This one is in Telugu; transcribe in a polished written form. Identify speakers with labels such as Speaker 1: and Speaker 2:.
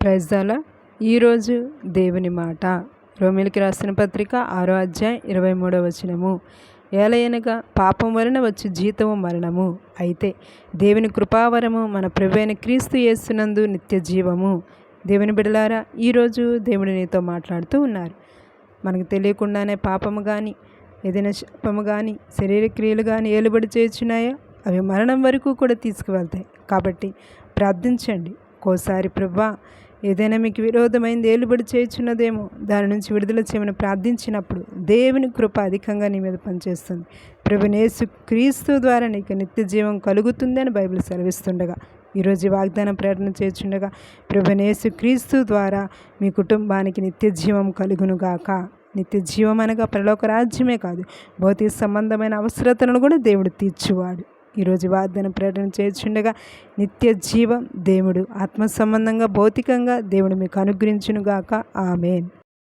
Speaker 1: Praise the lord. ఈరోజు దేవుని మాట రోమీయులకు రాసిన పత్రిక 6వ అధ్యాయం 23వ వచనము. ఏలయనగా పాపం వలన వచ్చి జీతము మరణము, అయితే దేవుని కృపావరము మన ప్రభువైన క్రీస్తు యేసునందు నిత్య జీవము. దేవుని బిడ్డలారా, ఈరోజు దేవుడు నీతో మాట్లాడుతూ ఉన్నారు. మనకు తెలియకుండానే పాపము కానీ ఏదైనా శాపము కానీ శరీర క్రియలు కానీ ఏలుబడి చేయుచున్నాయో అవి మరణం వరకు కూడా తీసుకువెళ్తాయి. కాబట్టి ప్రార్థించండి. ఒక్కోసారి ప్రభువా, ఏదైనా మీకు విరోధమైంది ఏలుబడి చేయుచున్నదేమో దాని నుంచి విడుదల చేయమని ప్రార్థించినప్పుడు దేవుని కృప అధికంగా నీ మీద పనిచేస్తుంది. ప్రభువైన యేసు క్రీస్తు ద్వారా నీకు నిత్య జీవం కలుగుతుంది అని బైబిల్ సెలవిస్తుండగా, ఈరోజు వాగ్దానం ప్రకటన చేయుచుండగా, ప్రభువైన యేసు క్రీస్తు ద్వారా మీ కుటుంబానికి నిత్య జీవం కలుగునుగాక. నిత్య జీవం అనగా పరలోక రాజ్యమే కాదు, భౌతిక సంబంధమైన అవసరతలను కూడా దేవుడు తీర్చువాడు. ఈరోజు వాగ్దానం ప్రకటన చేయుచుండగా, నిత్య జీవం దేవుడు ఆత్మ సంబంధంగా భౌతికంగా దేవుడు మీకు అనుగ్రహించునుగాక. ఆమేన్.